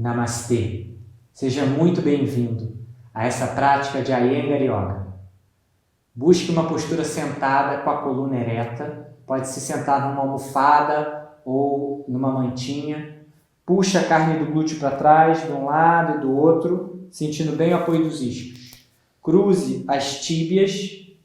Namastê! Seja muito bem-vindo a essa prática de Iyengar Yoga. Busque uma postura sentada com a coluna ereta. Pode se sentar numa almofada ou numa mantinha. Puxa a carne do glúteo para trás, de um lado e do outro, sentindo bem o apoio dos isquios. Cruze as tíbias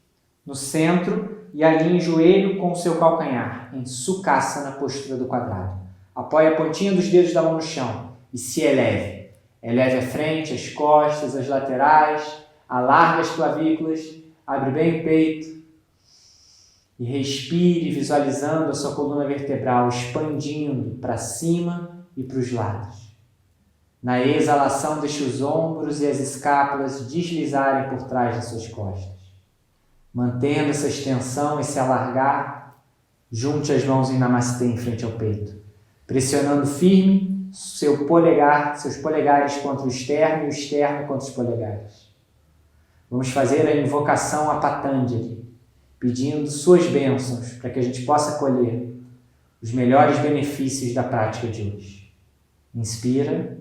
no centro e alinhe o joelho com o seu calcanhar, em Sukhasana, postura do quadrado. Apoie a pontinha dos dedos da mão no chão e se eleve. Eleve a frente, as costas, as laterais, alargue as clavículas, abre bem o peito e respire visualizando a sua coluna vertebral expandindo para cima e para os lados. Na exalação, deixe os ombros e as escápulas deslizarem por trás das suas costas. Mantendo essa extensão e se alargar, junte as mãos em Namastê em frente ao peito, pressionando firme seus polegares contra o externo e o externo contra os polegares. Vamos fazer a invocação a Patanjali, pedindo suas bênçãos para que a gente possa colher os melhores benefícios da prática de hoje. Inspira.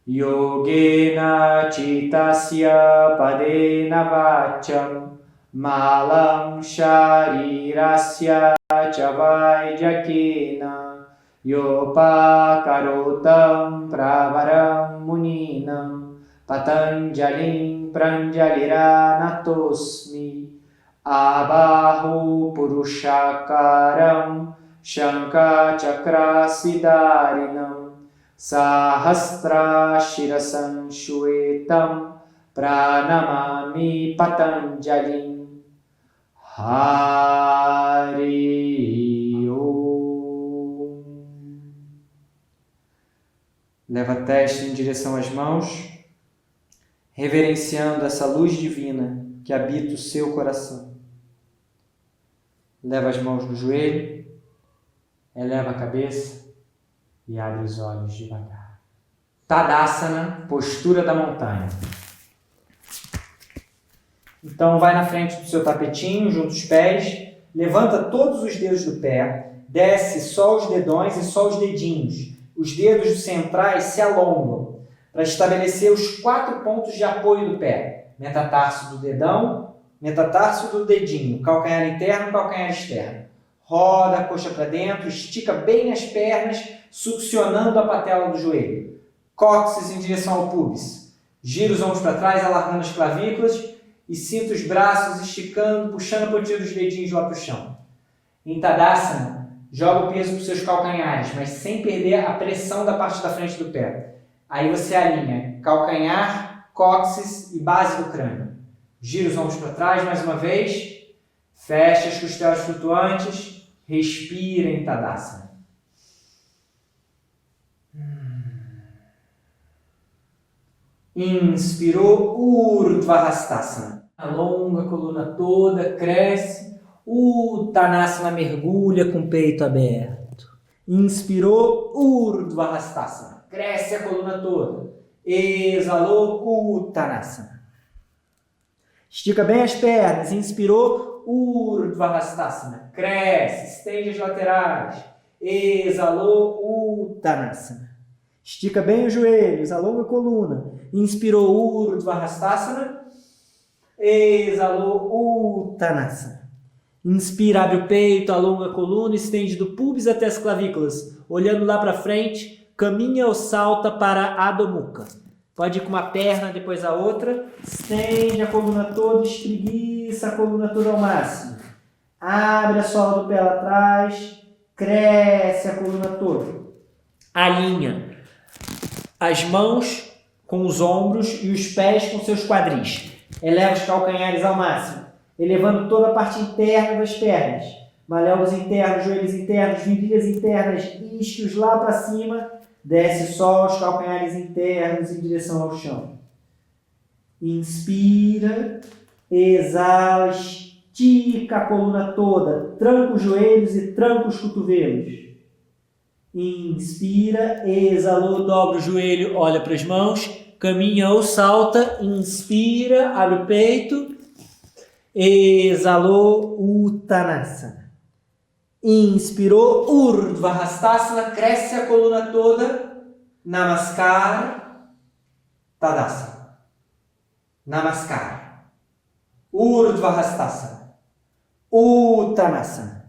Yogena citasya padena vacham malam sharirasya chavaijakena yopakarotam pravaram muninam patanjalim pranjaliranatosmi abahu purushakaram shankachakrasidarinam Sahasra Shirasan Shwetam Pranamami Patanjalim Hari Om. Leva a testa em direção às mãos, reverenciando essa luz divina que habita o seu coração. Leva as mãos no joelho, eleva a cabeça e abre os olhos devagar. Tadasana, postura da montanha. Então vai na frente do seu tapetinho, junta os pés, levanta todos os dedos do pé, desce só os dedões e só os dedinhos. Os dedos centrais se alongam para estabelecer os 4 pontos de apoio do pé. Metatarso do dedão, metatarso do dedinho, calcanhar interno, calcanhar externo. Roda a coxa para dentro, estica bem as pernas, succionando a patela do joelho. Cóccix em direção ao pubis. Gira os ombros para trás, alargando as clavículas e sinta os braços esticando, puxando a pontinha dos dedinhos lá para o chão. Em Tadasana, joga o peso para os seus calcanhares, mas sem perder a pressão da parte da frente do pé. Aí você alinha calcanhar, cóccix e base do crânio. Gira os ombros para trás mais uma vez. Fecha as costelas flutuantes. Respira em Tadasana. Inspirou, Urdhva-hastasana. Alonga a coluna toda, cresce. Uttanasana, mergulha com o peito aberto. Inspirou, Urdhva-hastasana. Cresce a coluna toda. Exalou, Uttanasana. Estica bem as pernas. Inspirou, Urdhva-hastasana. Cresce, estende as laterais. Exalou, Uttanasana. Estica bem os joelhos, alonga a coluna. Inspirou, Urdhva-hastasana. Exalou, Uttanasana. Inspira, abre o peito, alonga a coluna, estende do pubis até as clavículas. Olhando lá para frente, caminha ou salta para Adho Mukha. Pode ir com uma perna, depois a outra. Estende a coluna toda, espreguiça a coluna toda ao máximo. Abre a sola do pé lá atrás. Cresce a coluna toda. Alinha as mãos com os ombros e os pés com seus quadris. Eleva os calcanhares ao máximo, elevando toda a parte interna das pernas. Maléolos internos, joelhos internos, virilhas internas, isquios lá para cima. Desce só os calcanhares internos em direção ao chão. Inspira, exala, estica a coluna toda, tranca os joelhos e tranca os cotovelos. Inspira, exalou, dobra o joelho, olha para as mãos, caminha ou salta, inspira, abre o peito, exalou, Uttanasana. Inspirou, Urdhva Hastasana, cresce a coluna toda, Namaskar, Tadasana. Namaskar. Urdhva Hastasana. Uttanasana.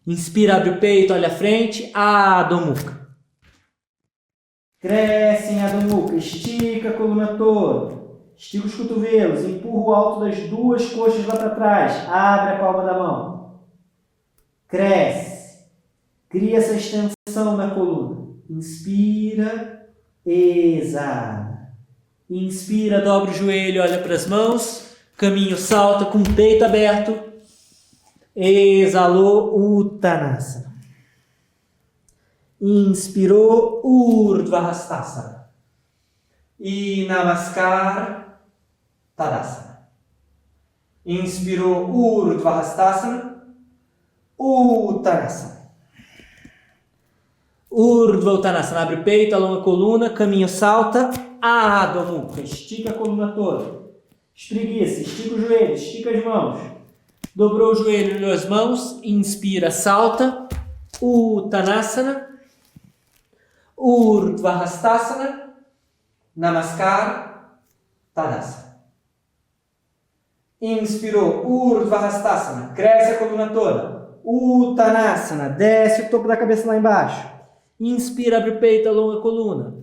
Inspira, abre o peito, olha a frente, Adho Mukha. Cresce em Adho Mukha, estica a coluna toda. Estica os cotovelos, empurra o alto das duas coxas lá para trás, abre a palma da mão. Cresce, cria essa extensão na coluna. Inspira, exala. Inspira, dobra o joelho, olha para as mãos, caminho, salta com o peito aberto. Exalou, Uttanasana. Inspirou, Urdhva Hastasana. E Namaskar, Tadasana. Inspirou, Urdhva Hastasana, Uttanasana. Urdhva Uttanasana, abre o peito, alonga a coluna, caminho, salta, Adho Mukha, estica a coluna toda, espreguiça, estica os joelhos, estica as mãos, dobrou o joelho, olhou as mãos, inspira, salta, Uttanasana, Urdhva Hastasana, Namaskar, Tadasana. Inspirou, Urdhva Hastasana, cresce a coluna toda, Uttanasana, desce o topo da cabeça lá embaixo. Inspira, abre o peito, alonga a coluna.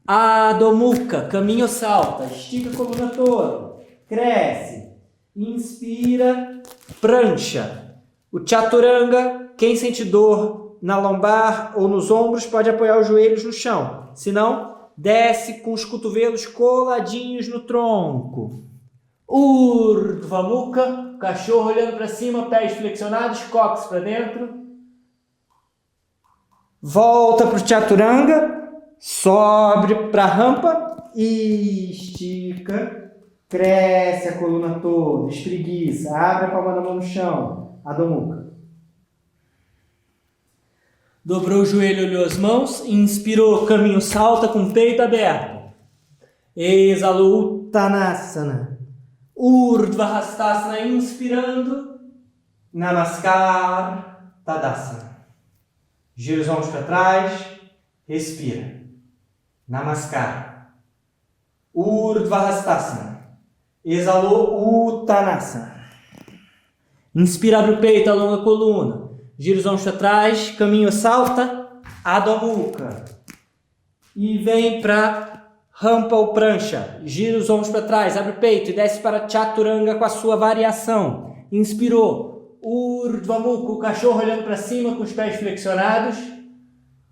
Adho Mukha, caminho, salta, estica a coluna toda, cresce. Inspira, prancha. O Chaturanga, quem sente dor na lombar ou nos ombros pode apoiar os joelhos no chão. Se não, desce com os cotovelos coladinhos no tronco. Urdhva Mukha, cachorro olhando para cima, pés flexionados, cóccix para dentro. Volta para o Chaturanga, sobe para a rampa e estica, cresce a coluna toda, espreguiça, abre a palma da mão no chão, Adho Mukha. Dobrou o joelho, olhou as mãos, inspirou, caminho, salta com o peito aberto. Exalou, Uttanasana. Urdhva Hastasana, inspirando, Namaskar, Tadasana. Gira os ombros para trás, respira. Namaskar. Urdhva Hastasana. Exalou, Uttanasana. Inspira, abre o peito, alonga a coluna. Gira os ombros para trás, caminho, salta, Adho Mukha. E vem para rampa ou prancha. Gira os ombros para trás, abre o peito e desce para Chaturanga com a sua variação. Inspirou. Urdhva Mukha, o cachorro olhando para cima com os pés flexionados.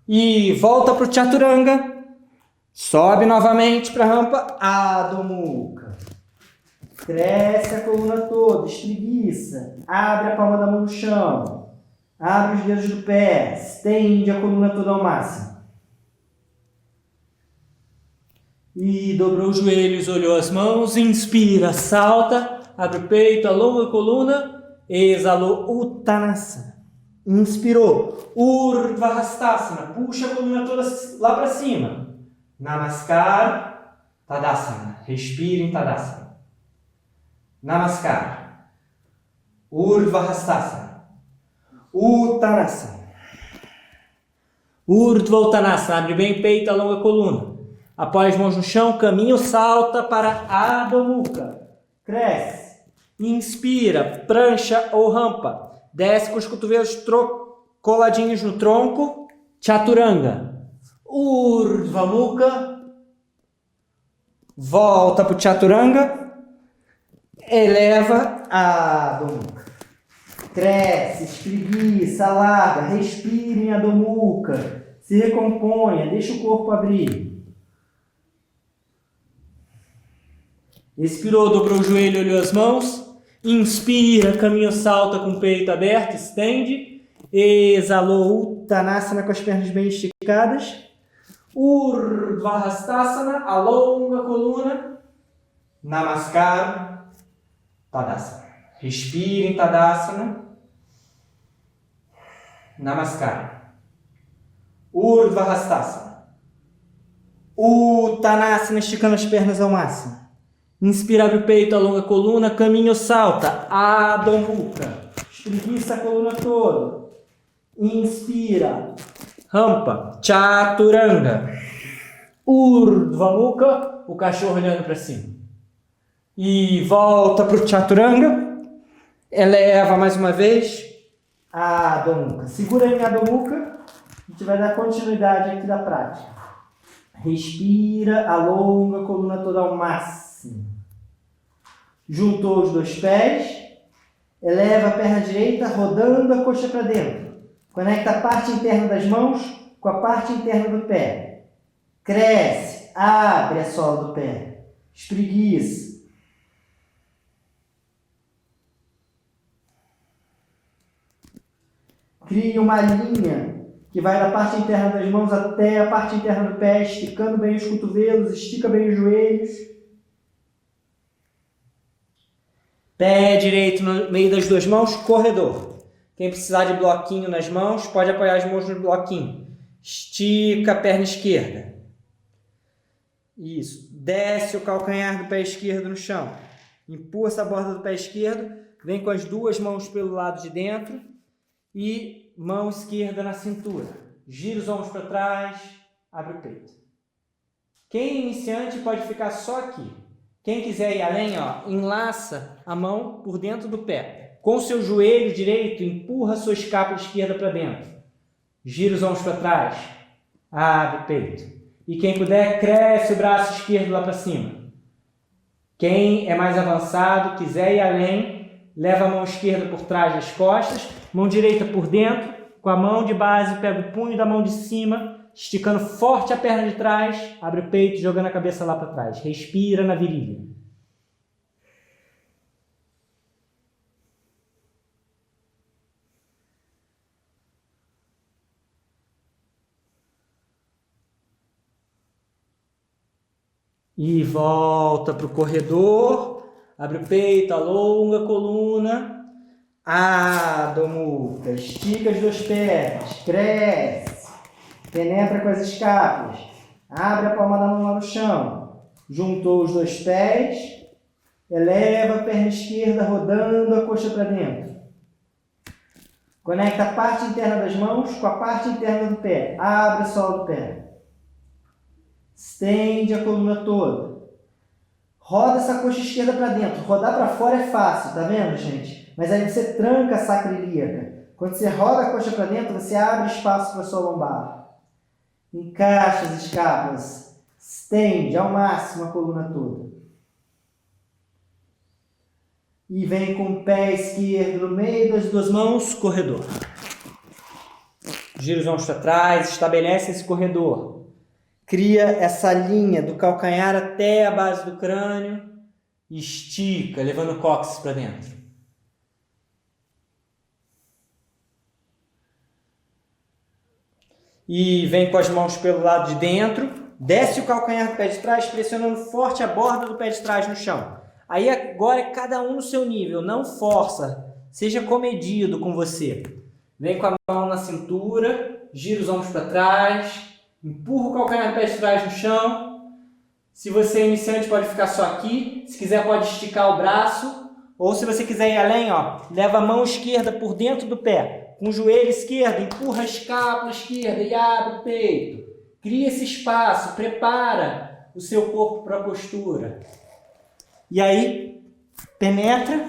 E volta para o Chaturanga. Sobe novamente para a rampa, Adho Mukha. Cresce a coluna toda, espreguiça. Abre a palma da mão no chão. Abre os dedos do pé. Estende a coluna toda ao máximo. E dobrou os joelhos, olhou as mãos. Inspira, salta. Abre o peito, alonga a coluna. Exalou, Uttanasana. Inspirou, Urdhva Hastasana. Puxa a coluna toda lá para cima. Namaskar, Tadasana. Respire em Tadasana. Namaskar. Urdhva Hastasana. Uttanasana. Urdhva Uttanasana. Abre bem o peito, alonga a coluna. Apoia as mãos no chão, caminho, salta para Adho Mukha. Cresce. Inspira, prancha ou rampa. Desce com os cotovelos coladinhos no tronco. Chaturanga. Urdhva Mukha. Volta para o Chaturanga. Eleva Adho Mukha. Cresce, espreguiça, alarga, respira em Adho Mukha. Se recomponha, deixa o corpo abrir. Expirou, dobrou o joelho, olhou as mãos. Inspira, caminho, salta com o peito aberto, estende. Exalou, Uttanasana com as pernas bem esticadas. Urdhva Hastasana, alonga a coluna. Namaskar, Tadasana. Respira em Tadasana. Namaskar. Urdhva Hastasana. Uttanasana, esticando as pernas ao máximo. Inspira, abre o peito, alonga a coluna, caminha ou salta. Adho Mukha. Espreguiça a coluna toda. Inspira. Rampa. Chaturanga. Urdhva Mukha. O cachorro olhando para cima. E volta para o Chaturanga. Eleva mais uma vez. Adho Mukha. Segura aí em Adho Mukha. A gente vai dar continuidade aqui da prática. Respira, alonga a coluna toda ao máximo. Juntou os dois pés. Eleva a perna direita, rodando a coxa para dentro. Conecta a parte interna das mãos com a parte interna do pé. Cresce, abre a sola do pé. Espreguiça. Cria uma linha que vai da parte interna das mãos até a parte interna do pé, esticando bem os cotovelos, estica bem os joelhos. Pé direito no meio das duas mãos, corredor. Quem precisar de bloquinho nas mãos, pode apoiar as mãos no bloquinho. Estica a perna esquerda. Isso. Desce o calcanhar do pé esquerdo no chão. Empurra essa borda do pé esquerdo. Vem com as duas mãos pelo lado de dentro. E mão esquerda na cintura. Gira os ombros para trás. Abre o peito. Quem é iniciante pode ficar só aqui. Quem quiser ir além, enlaça a mão por dentro do pé. Com o seu joelho direito, empurra a sua escápula esquerda para dentro. Gira os ombros para trás. Abre o peito. E quem puder, cresce o braço esquerdo lá para cima. Quem é mais avançado, quiser ir além, leva a mão esquerda por trás das costas, mão direita por dentro, com a mão de base, pega o punho da mão de cima, esticando forte a perna de trás, abre o peito, jogando a cabeça lá para trás. Respira na virilha. E volta para o corredor, abre o peito, alonga a coluna, Adho Mukha, estica as duas pernas, cresce, penetra com as escápulas, abre a palma da mão lá no chão, juntou os dois pés, eleva a perna esquerda rodando a coxa para dentro. Conecta a parte interna das mãos com a parte interna do pé, abre a sola do pé. Estende a coluna toda. Roda essa coxa esquerda para dentro. Rodar para fora é fácil, tá vendo, gente? Mas aí você tranca a sacra ilíaca. Quando você roda a coxa para dentro, você abre espaço para a sua lombar. Encaixa as escápulas. Estende ao máximo a coluna toda. E vem com o pé esquerdo no meio das duas mãos, corredor. Gira os ombros para trás, estabelece esse corredor. Cria essa linha do calcanhar até a base do crânio e estica, levando o cóccix para dentro. E vem com as mãos pelo lado de dentro, desce o calcanhar do pé de trás, pressionando forte a borda do pé de trás no chão. Aí agora é cada um no seu nível, não força, seja comedido com você. Vem com a mão na cintura, gira os ombros para trás, empurra o calcanhar do pé de trás no chão. Se você é iniciante, pode ficar só aqui. Se quiser, pode esticar o braço. Ou se você quiser ir além, leva a mão esquerda por dentro do pé. Com o joelho esquerdo, empurra a escápula esquerda e abre o peito. Cria esse espaço, prepara o seu corpo para a postura. E aí, penetra.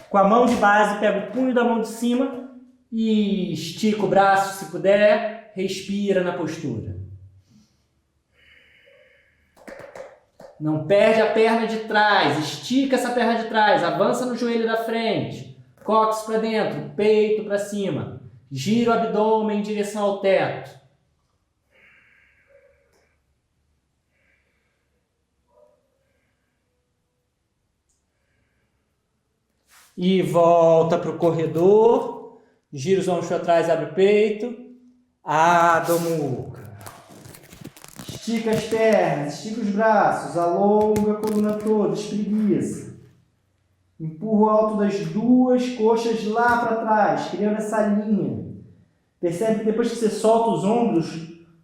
Com a mão de base, pega o punho da mão de cima e estica o braço se puder. Respira na postura. Não perde a perna de trás. Estica essa perna de trás. Avança no joelho da frente. Cóccix para dentro. Peito para cima. Gira o abdômen em direção ao teto. E volta para o corredor. Gira os ombros para trás, abre o peito. Adho Mukha. Estica as pernas, estica os braços, alonga a coluna toda, espreguiça. Empurra o alto das duas coxas lá para trás, criando essa linha. Percebe que depois que você solta os ombros,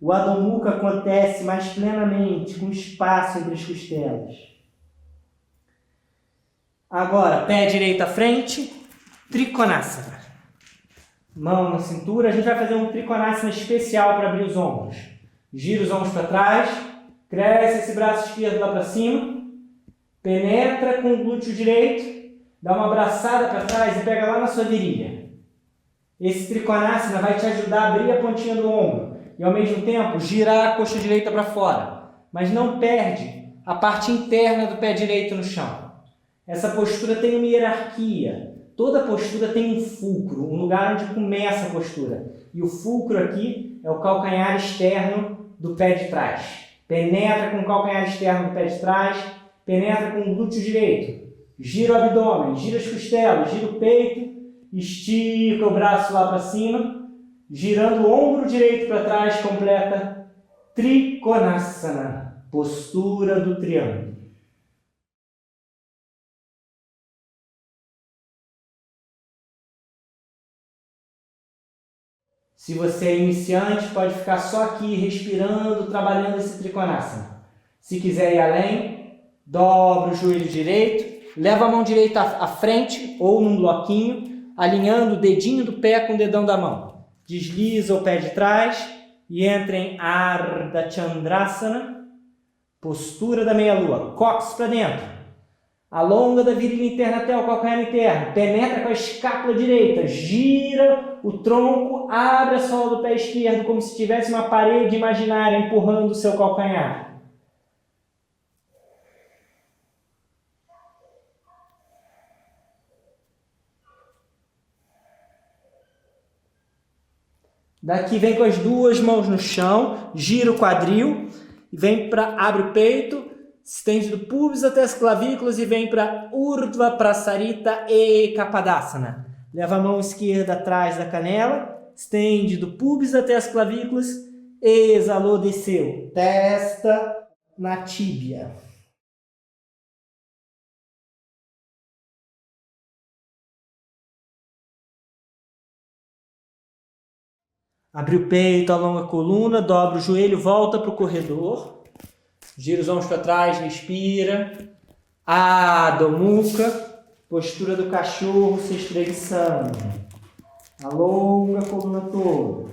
o Adho Mukha acontece mais plenamente, com espaço entre as costelas. Agora, pé direito à frente, Trikonasana. Mão na cintura, a gente vai fazer um Trikonasana especial para abrir os ombros. Gira os ombros para trás, cresce esse braço esquerdo lá para cima, penetra com o glúteo direito, dá uma abraçada para trás e pega lá na sua virilha. Esse Trikonasana vai te ajudar a abrir a pontinha do ombro e, ao mesmo tempo, girar a coxa direita para fora. Mas não perde a parte interna do pé direito no chão. Essa postura tem uma hierarquia. Toda postura tem um fulcro, um lugar onde começa a postura. E o fulcro aqui é o calcanhar externo do pé de trás. Penetra com o calcanhar externo do pé de trás, penetra com o glúteo direito. Gira o abdômen, gira as costelas, gira o peito, estica o braço lá para cima, girando o ombro direito para trás, completa Trikonasana, postura do triângulo. Se você é iniciante, pode ficar só aqui, respirando, trabalhando esse Trikonasana. Se quiser ir além, dobra o joelho direito, leva a mão direita à frente ou num bloquinho, alinhando o dedinho do pé com o dedão da mão. Desliza o pé de trás e entra em Ardha Chandrasana, postura da meia-lua, cóccix para dentro. Alonga da virilha interna até o calcanhar interno, penetra com a escápula direita, gira o tronco, abre a sola do pé esquerdo como se tivesse uma parede imaginária empurrando o seu calcanhar. Daqui vem com as duas mãos no chão, gira o quadril, vem para abre o peito, estende do pubis até as clavículas e vem para Urdhva Prasarita Ekapadasana. Leva a mão esquerda atrás da canela, estende do pubis até as clavículas, exalou, desceu, testa na tíbia. Abre o peito, alonga a coluna, dobra o joelho, volta para o corredor. Gira os ombros para trás, respira. Adho Mukha, postura do cachorro se espreguiçando. Alonga a coluna toda.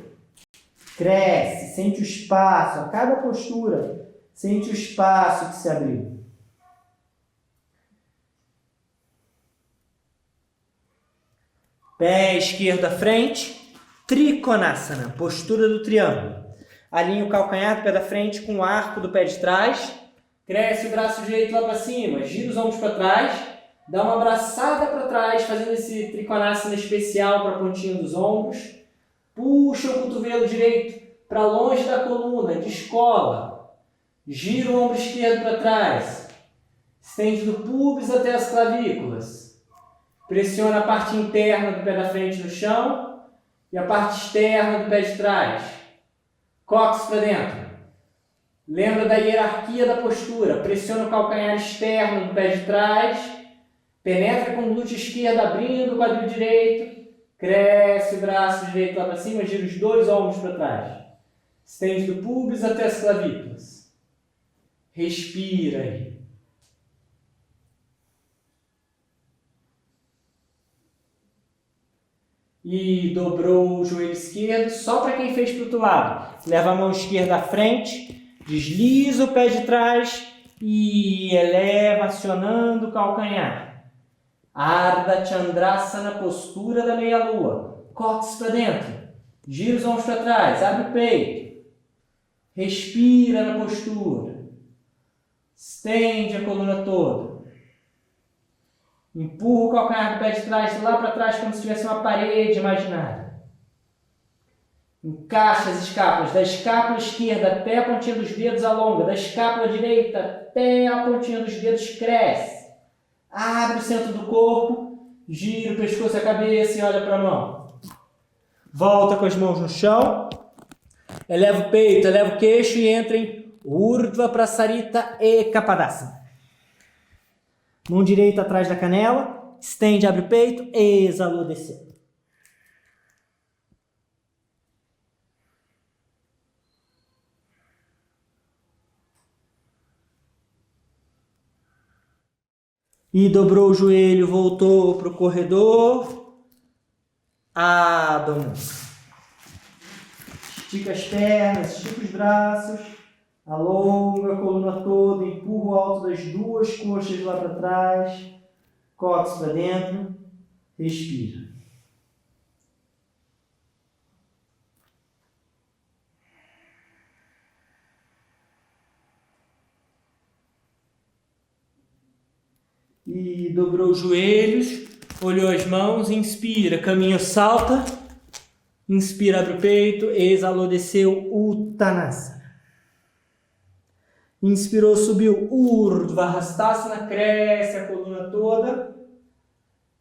Cresce, sente o espaço. A cada postura, sente o espaço que se abriu. Pé esquerdo à frente, Trikonasana, postura do triângulo. Alinha o calcanhar do pé da frente com o arco do pé de trás. Cresce o braço direito lá para cima. Gira os ombros para trás. Dá uma abraçada para trás, fazendo esse Trikonasana especial para a pontinha dos ombros. Puxa o cotovelo direito para longe da coluna, descola. Gira o ombro esquerdo para trás. Estende do pubis até as clavículas. Pressiona a parte interna do pé da frente no chão e a parte externa do pé de trás. Cóccix para dentro. Lembra da hierarquia da postura. Pressiona o calcanhar externo do pé de trás. Penetra com o glúteo esquerdo, abrindo o quadril direito. Cresce o braço direito lá para cima, gira os dois ombros para trás. Estende do pubis até as clavículas. Respira aí. E dobrou o joelho esquerdo, só para quem fez para o outro lado. Leva a mão esquerda à frente, desliza o pé de trás e eleva, acionando o calcanhar. Ardha Chandrasana, postura da meia-lua. Cóccix para dentro. Gira os ombros para trás, abre o peito. Respira na postura. Estende a coluna toda. Empurra o calcanhar do pé de trás lá para trás como se tivesse uma parede imaginária. Encaixa as escápulas. Da escápula esquerda até a pontinha dos dedos alonga. Da escápula direita até a pontinha dos dedos cresce. Abre o centro do corpo. Gira o pescoço e a cabeça e olha para a mão. Volta com as mãos no chão. Eleva o peito, eleva o queixo e entra em Urdhva Prasarita Ekapadasana. Mão direita atrás da canela, estende, abre o peito, exalou, desceu. E dobrou o joelho, voltou para o corredor. Adho Mukha. Estica as pernas, estica os braços, alonga a coluna toda, empurra o alto das duas coxas lá para trás, cóccix para dentro, respira. E dobrou os joelhos, olhou as mãos, inspira, caminho, salta, inspira, abre o peito, exalou, desceu, Uttanasana. Inspirou, subiu, Urdhva Hastasana, cresce a coluna toda,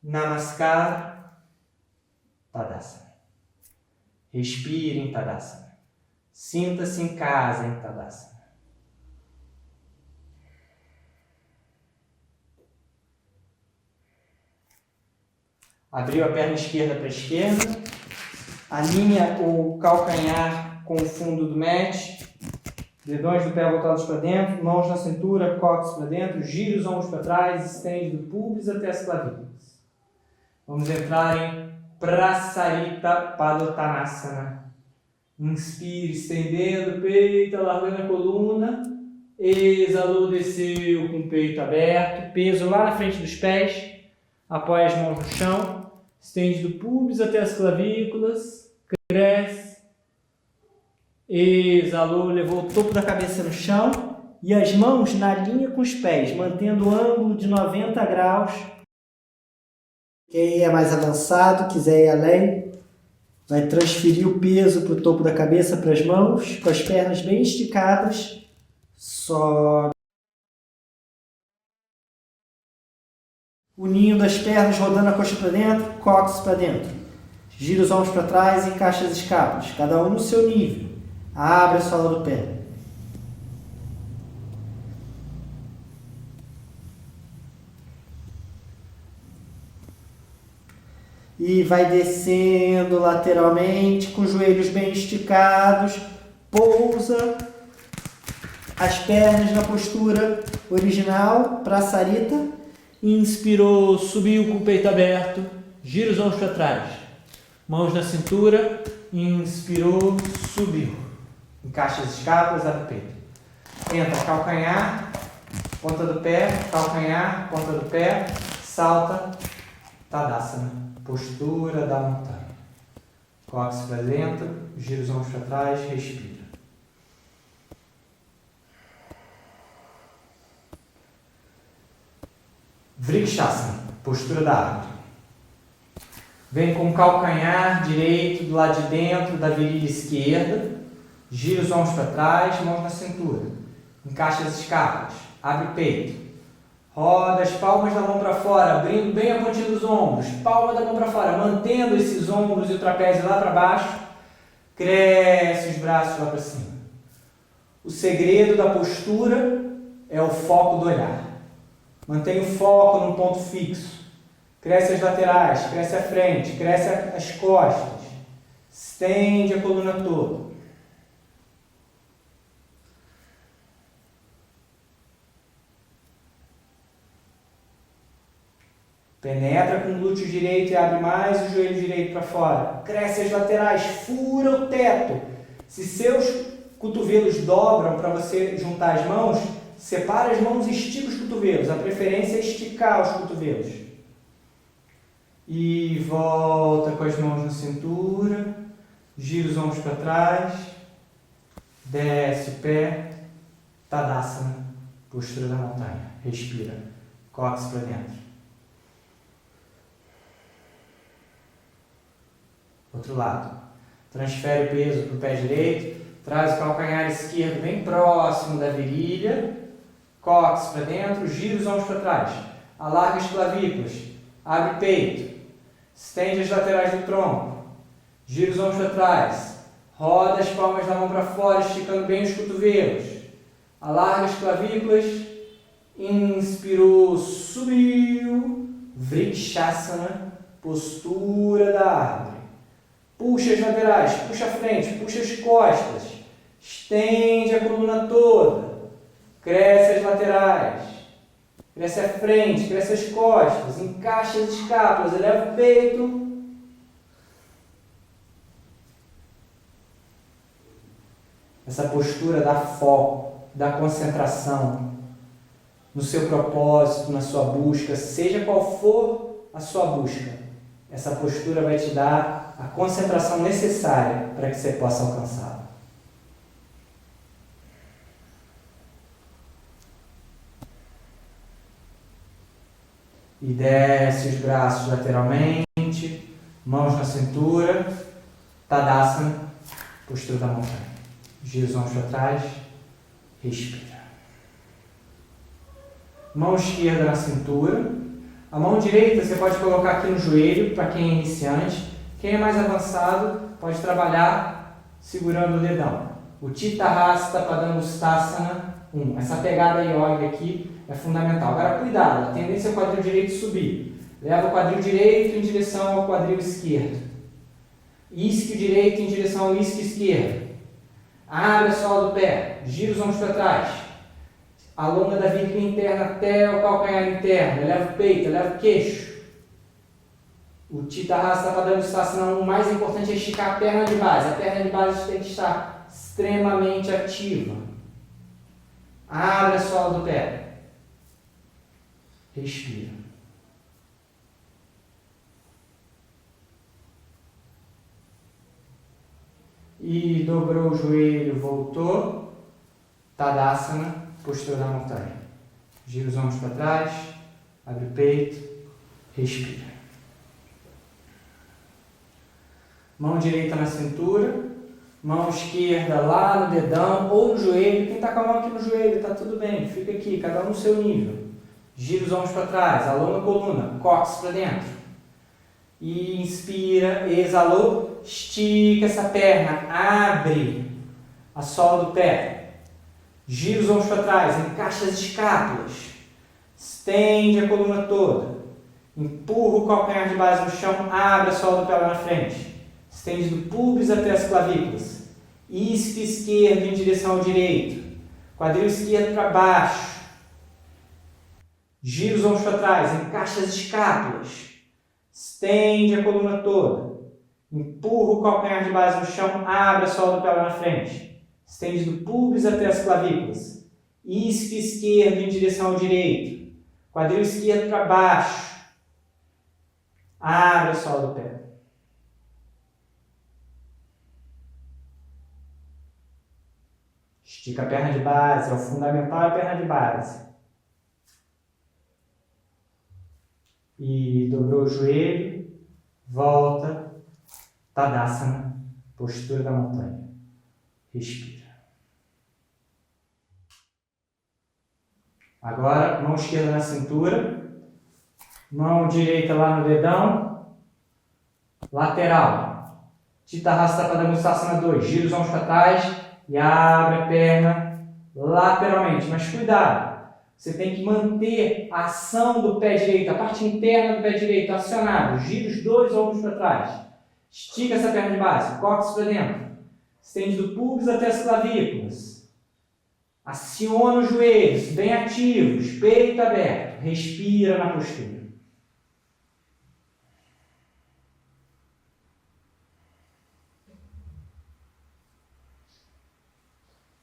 Namaskar, Tadasana. Respire em Tadasana. Sinta-se em casa em Tadasana. Abriu a perna esquerda para a esquerda, alinha o calcanhar com o fundo do mat, dedões do pé voltados para dentro, mãos na cintura, cóccix para dentro, gira os ombros para trás, estende do pubis até as clavículas. Vamos entrar em Prasarita Padottanasana. Inspire, estendendo o peito, alargando a coluna, exalou, desceu com o peito aberto, peso lá na frente dos pés. Apoia as mãos no chão, estende do pubis até as clavículas, cresce, exalou, levou o topo da cabeça no chão e as mãos na linha com os pés, mantendo o ângulo de 90 graus. Quem é mais avançado, quiser ir além, vai transferir o peso para o topo da cabeça, para as mãos, com as pernas bem esticadas, sobe. Unindo as pernas, rodando a coxa para dentro, cóccix para dentro. Gira os ombros para trás e encaixa as escápulas, cada um no seu nível. Abre a sola do pé. E vai descendo lateralmente, com os joelhos bem esticados. Pousa as pernas na postura original, Prasarita. Inspirou, subiu com o peito aberto, gira os ombros para trás, mãos na cintura, inspirou, subiu, encaixa as escápulas, abre o peito, entra calcanhar, ponta do pé, calcanhar, ponta do pé, salta, Tadasana, postura da montanha, cóccix para dentro, gira os ombros para trás, respira. Vrikshasana, postura da árvore. Vem com o calcanhar direito do lado de dentro da virilha esquerda, gira os ombros para trás, mãos na cintura. Encaixa as escápulas, abre o peito. Roda as palmas da mão para fora, abrindo bem a pontinha dos ombros. Palma da mão para fora, mantendo esses ombros e o trapézio lá para baixo. Cresce os braços lá para cima. O segredo da postura é o foco do olhar. Mantenha o foco num ponto fixo. Cresce as laterais, cresce a frente, cresce as costas. Estende a coluna toda. Penetra com o glúteo direito e abre mais o joelho direito para fora. Cresce as laterais, fura o teto. Se seus cotovelos dobram para você juntar as mãos, separa as mãos e estica os cotovelos. A preferência é esticar os cotovelos. E volta com as mãos na cintura. Gira os ombros para trás. Desce o pé. Tadasana, postura da montanha. Respira. Cóccix para dentro. Outro lado. Transfere o peso para o pé direito. Traz o calcanhar esquerdo bem próximo da virilha. Cóccix para dentro, gira os ombros para trás, alarga as clavículas, abre o peito, estende as laterais do tronco, gira os ombros para trás, roda as palmas da mão para fora, esticando bem os cotovelos, alarga as clavículas, inspirou, subiu, Vrikshasana, postura da árvore. Puxa as laterais, puxa a frente, puxa as costas. Estende a coluna toda. Cresce as laterais. Cresce a frente, cresce as costas. Encaixa as escápulas, eleva o peito. Essa postura dá foco, dá concentração no seu propósito, na sua busca, seja qual for a sua busca. Essa postura vai te dar a concentração necessária para que você possa alcançá-la. E desce os braços lateralmente, mãos na cintura, Tadasana, postura da montanha. Gira os ombros para trás, respira. Mão esquerda na cintura. A mão direita você pode colocar aqui no joelho, para quem é iniciante. Quem é mais avançado pode trabalhar segurando o dedão. O Chittahasta Padangusthasana 1. Essa pegada yoga aqui é fundamental. Agora cuidado, a tendência é o quadril direito subir. Leva o quadril direito em direção ao quadril esquerdo. Isquio direito em direção ao isquio esquerdo. Abre a sola do pé, gira os ombros para trás. Alonga da vírgula interna até o calcanhar interno. Eleva o peito, eleva o queixo. O Chittahasta Padangusthasana 1, o mais importante é esticar a perna de base. A perna de base tem que estar extremamente ativa. Abre a sola do pé. Respira. E dobrou o joelho, voltou. Tadasana, postura da montanha. Gira os ombros para trás, abre o peito, respira. Mão direita na cintura, mão esquerda lá no dedão ou no joelho. Quem está com a mão aqui no joelho, está tudo bem, fica aqui, cada um no seu nível. Gira os ombros para trás, alonga a coluna, cóccix para dentro. E inspira, exalou, estica essa perna, abre a sola do pé. Gira os ombros para trás, encaixa as escápulas, estende a coluna toda, empurra o calcanhar de base no chão, abre a sola do pé lá na frente, estende do púbis até as clavículas, isquio esquerdo em direção ao direito, quadril esquerdo para baixo, gira os ombros para trás, encaixa as escápulas, estende a coluna toda, empurra o calcanhar de base no chão, abre a sola do pé lá na frente. Estende do púbis até as clavículas. Isquio esquerdo em direção ao direito. Quadril esquerdo para baixo. Abre a sola do pé. Estica a perna de base. É o fundamental, é a perna de base. E dobrou o joelho. Volta. Tadasana. Postura da montanha. Respira. Agora, mão esquerda na cintura, mão direita lá no dedão, lateral. Chittahasta Padangusthasana 2, gira os ombros para trás e abre a perna lateralmente. Mas cuidado, você tem que manter a ação do pé direito, a parte interna do pé direito acionado. Gira os dois ombros para trás. Estica essa perna de base, cóccix para dentro. Estende do púbis até as clavículas. Aciona os joelhos, bem ativos, peito aberto. Respira na postura.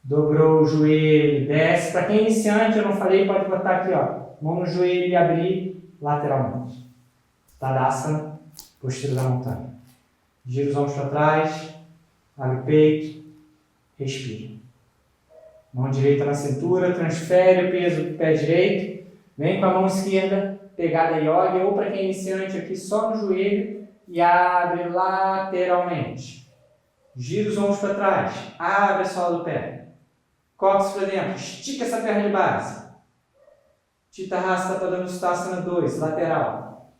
Dobrou o joelho, desce. Para quem é iniciante, eu não falei, pode botar aqui, ó, mão no joelho e abrir lateralmente. Tadasana, postura da montanha. Gira os ombros para trás, abre o peito, respira. Mão direita na cintura, transfere o peso do pé direito, vem com a mão esquerda, pegada yoga, ou para quem é iniciante aqui, só no joelho e abre lateralmente. Gira os ombros para trás, abre a sola do pé, cóccix para dentro, estica essa perna de base. Chittahasta Padangusthasana 2, lateral.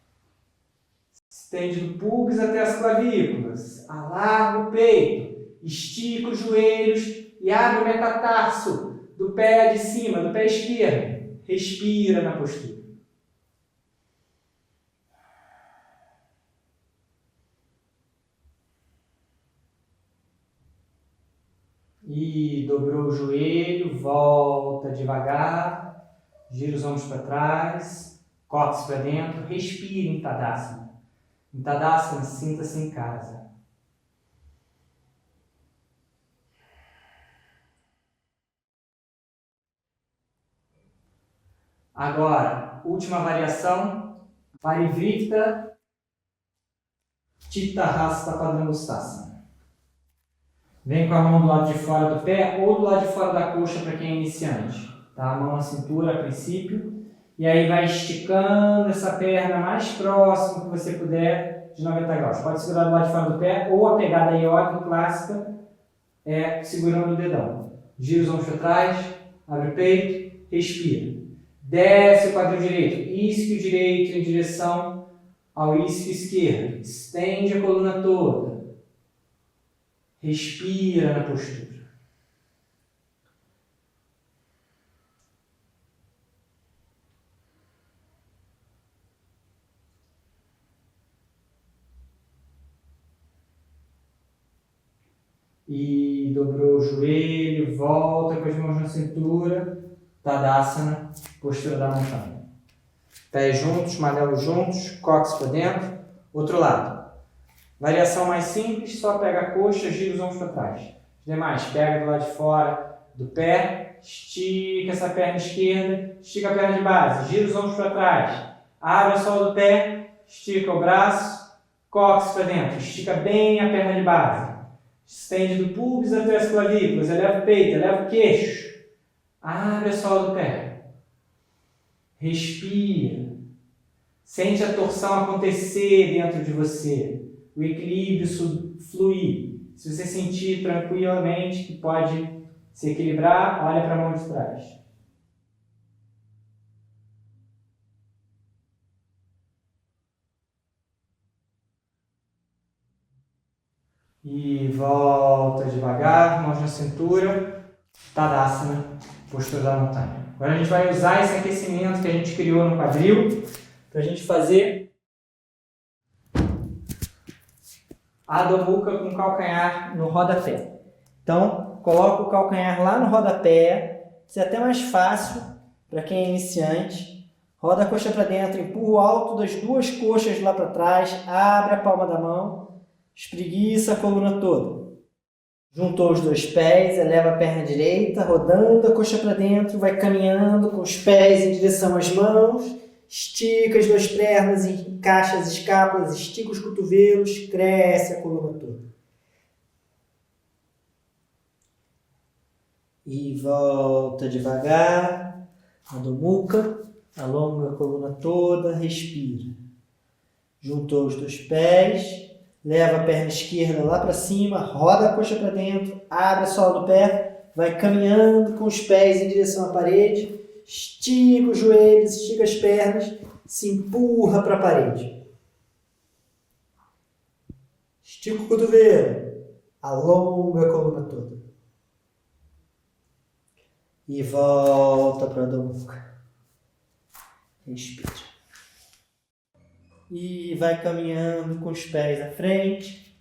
Estende do púbis até as clavículas, alarga o peito, estica os joelhos e abre o metatarso do pé de cima, do pé esquerdo. Respira na postura. E dobrou o joelho, volta devagar, gira os ombros para trás, cóccix para dentro, respira em Tadasana. Em Tadasana, sinta-se em casa. Agora, última variação, Parivrita Chittahasta Padangustasana. Vem com a mão do lado de fora do pé ou do lado de fora da coxa para quem é iniciante. Tá? A mão na cintura a princípio. E aí vai esticando essa perna mais próximo que você puder de 90 graus. Pode segurar do lado de fora do pé ou a pegada yoga clássica é segurando o dedão. Gira os ombros para trás, abre o peito, respira. Desce o quadril direito, isquio direito em direção ao isquio esquerdo. Estende a coluna toda. Respira na postura. E dobrou o joelho, volta com as mãos na cintura. Tadasana, postura da montanha. Pés juntos, manelos juntos, cóccix para dentro. Outro lado. Variação mais simples, só pega a coxa, gira os ombros para trás. Os demais, pega do lado de fora do pé, estica essa perna esquerda, estica a perna de base, gira os ombros para trás. Abre a sola do pé, estica o braço, cóccix para dentro, estica bem a perna de base. Estende do pubis até as clavículas, eleva o peito, eleva o queixo. Abre a sola do pé. Respira. Sente a torção acontecer dentro de você. O equilíbrio fluir. Se você sentir tranquilamente que pode se equilibrar, olha para a mão de trás. E volta devagar, mãos na cintura. Tadasana, postura da montanha. Agora a gente vai usar esse aquecimento que a gente criou no quadril para a gente fazer Adho Mukha com o calcanhar no rodapé. Então, coloca o calcanhar lá no rodapé. Isso é até mais fácil para quem é iniciante. Roda a coxa para dentro, empurra o alto das duas coxas lá para trás, abre a palma da mão, espreguiça a coluna toda. Juntou os dois pés, eleva a perna direita, rodando a coxa para dentro, vai caminhando com os pés em direção às mãos, estica as duas pernas, encaixa as escápulas, estica os cotovelos, cresce a coluna toda. E volta devagar, Adho Mukha, alonga a coluna toda, respira. Juntou os dois pés, leva a perna esquerda lá para cima, roda a coxa para dentro, abre a sola do pé, vai caminhando com os pés em direção à parede, estica os joelhos, estica as pernas, se empurra para a parede. Estica o cotovelo, alonga a coluna toda. E volta para a Adho Mukha. Respira. E vai caminhando com os pés à frente.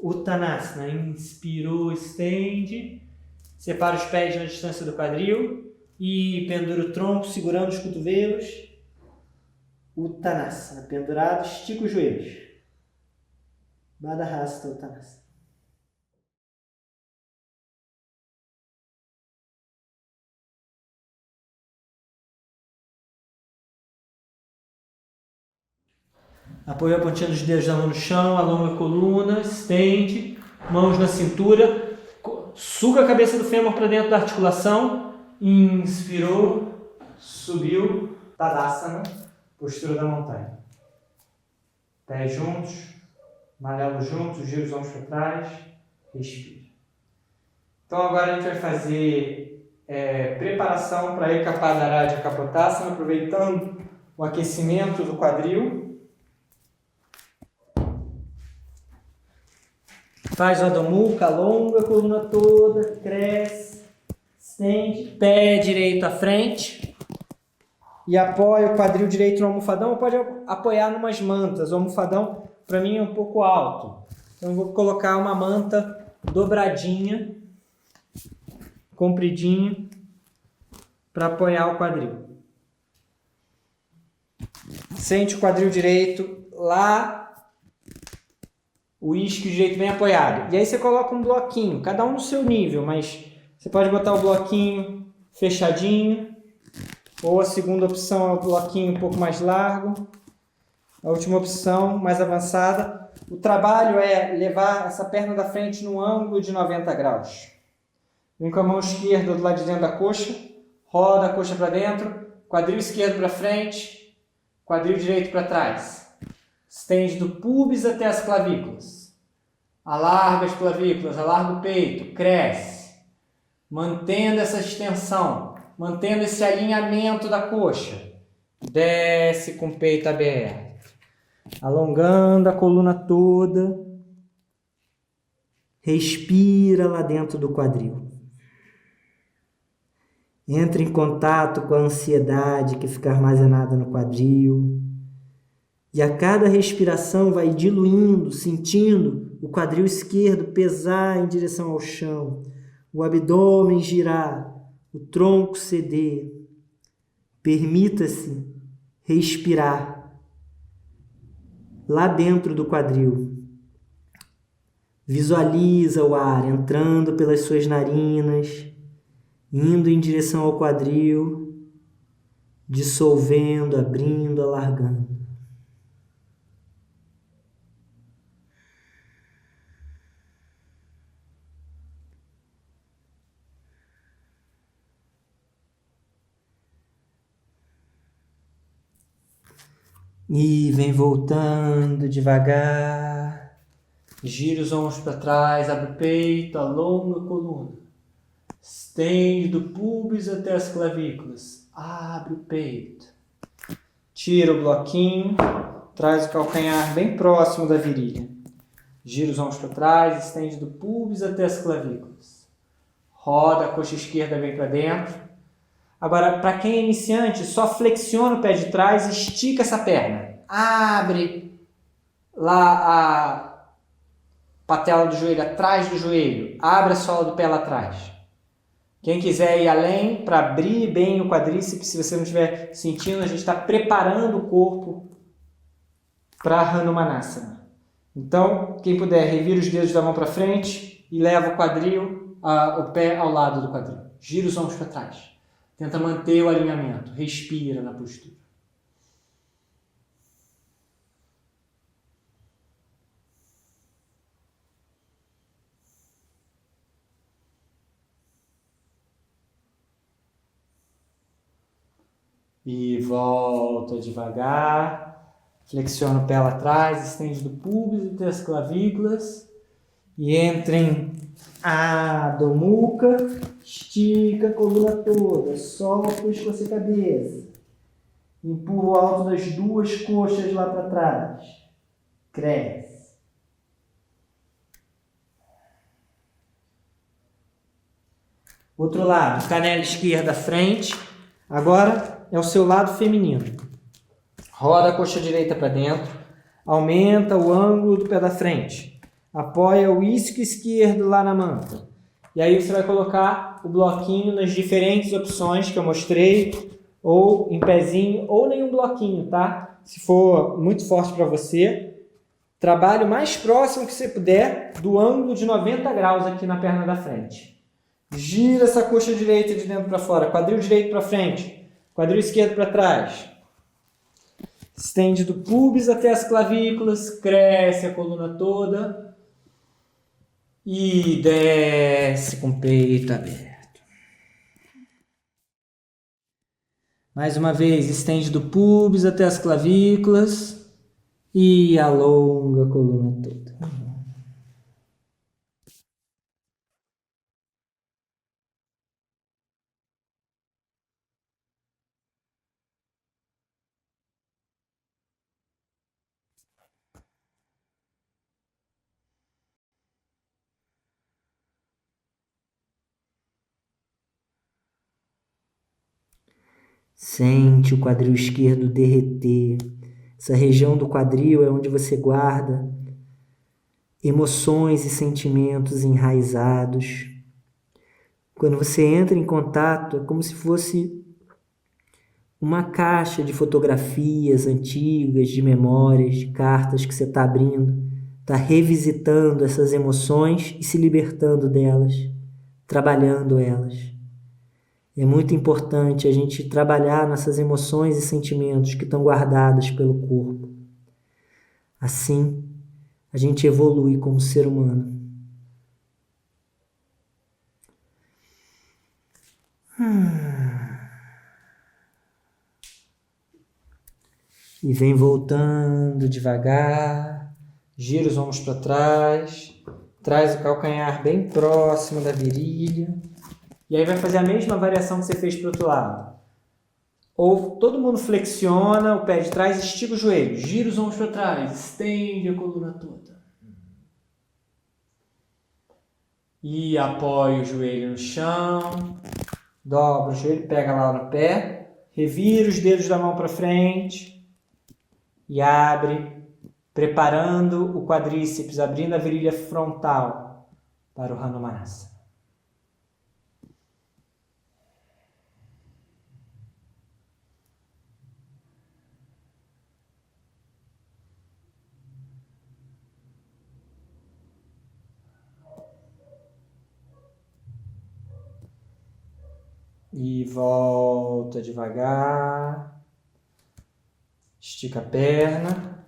Uttanasana. Inspirou, estende. Separa os pés na distância do quadril. E pendura o tronco, segurando os cotovelos. Uttanasana. Pendurado, estica os joelhos. Baddhasta Uttanasana. Apoia a pontinha dos dedos da mão no chão, alonga a coluna, estende, mãos na cintura, suga a cabeça do fêmur para dentro da articulação, inspirou, subiu, Tadasana, postura da montanha. Pés juntos, manelos juntos, gira os ombros para trás, respira. Então agora a gente vai fazer preparação para Ekapadharāja Kapotasana, aproveitando o aquecimento do quadril. Faz o Adho Mukha, alonga a coluna toda, cresce, estende, pé direito à frente e apoia o quadril direito no almofadão, ou pode apoiar numas mantas. O almofadão para mim é um pouco alto, então eu vou colocar uma manta dobradinha compridinho para apoiar o quadril. Sente o quadril direito lá, o isquio direito bem apoiado. E aí você coloca um bloquinho, cada um no seu nível, mas você pode botar o bloquinho fechadinho, ou a segunda opção é o bloquinho um pouco mais largo. A última opção, mais avançada, o trabalho é levar essa perna da frente no ângulo de 90 graus. Vem com a mão esquerda do lado de dentro da coxa, roda a coxa para dentro, quadril esquerdo para frente, quadril direito para trás. Estende do pubis até as clavículas. Alarga as clavículas, alarga o peito, cresce. Mantendo essa extensão, mantendo esse alinhamento da coxa. Desce com o peito aberto. Alongando a coluna toda. Respira lá dentro do quadril. Entra em contato com a ansiedade que fica armazenada no quadril. E a cada respiração vai diluindo, sentindo o quadril esquerdo pesar em direção ao chão, o abdômen girar, o tronco ceder. Permita-se respirar lá dentro do quadril. Visualiza o ar entrando pelas suas narinas, indo em direção ao quadril, dissolvendo, abrindo, alargando. E vem voltando devagar. Gira os ombros para trás, abre o peito, alonga a coluna. Estende do pubis até as clavículas. Abre o peito. Tira o bloquinho. Traz o calcanhar bem próximo da virilha. Gira os ombros para trás, estende do pubis até as clavículas. Roda a coxa esquerda bem para dentro. Agora, para quem é iniciante, só flexiona o pé de trás e estica essa perna. Abre lá a patela do joelho, atrás do joelho. Abre a sola do pé lá atrás. Quem quiser ir além, para abrir bem o quadríceps, se você não estiver sentindo, a gente está preparando o corpo para Hanumanasana. Então, quem puder, revira os dedos da mão para frente e leva o quadril, o pé ao lado do quadril. Gira os ombros para trás. Tenta manter o alinhamento. Respira na postura. E volta devagar. Flexiona o pé lá atrás, estende do pubis até as clavículas. E entra em Adho Mukha. Estica a coluna toda, solta o pescoço e a cabeça. Empurra o alto das duas coxas lá para trás. Cresce. Outro lado, canela esquerda à frente. Agora é o seu lado feminino. Roda a coxa direita para dentro. Aumenta o ângulo do pé da frente. Apoia o isquio esquerdo lá na manta. E aí você vai colocar o bloquinho nas diferentes opções que eu mostrei, ou em pezinho, ou nenhum bloquinho, tá? Se for muito forte para você, trabalhe o mais próximo que você puder do ângulo de 90 graus aqui na perna da frente. Gira essa coxa direita de dentro para fora, quadril direito para frente, quadril esquerdo para trás. Estende do pubis até as clavículas, cresce a coluna toda. E desce com o peito aberto. Mais uma vez, estende do pubis até as clavículas e alonga a coluna toda. Sente o quadril esquerdo derreter. Essa região do quadril é onde você guarda emoções e sentimentos enraizados. Quando você entra em contato, é como se fosse uma caixa de fotografias antigas, de memórias, de cartas que você está abrindo, está revisitando essas emoções e se libertando delas, trabalhando elas. É muito importante a gente trabalhar nessas emoções e sentimentos que estão guardados pelo corpo. Assim, a gente evolui como ser humano. E vem voltando devagar, gira os ombros para trás, traz o calcanhar bem próximo da virilha. E aí vai fazer a mesma variação que você fez para o outro lado. Ou todo mundo flexiona o pé de trás, estica o joelho, gira os ombros para trás, estende a coluna toda. E apoia o joelho no chão, dobra o joelho, pega lá no pé, revira os dedos da mão para frente e abre, preparando o quadríceps, abrindo a virilha frontal para o Hanumanasana. E volta devagar, estica a perna,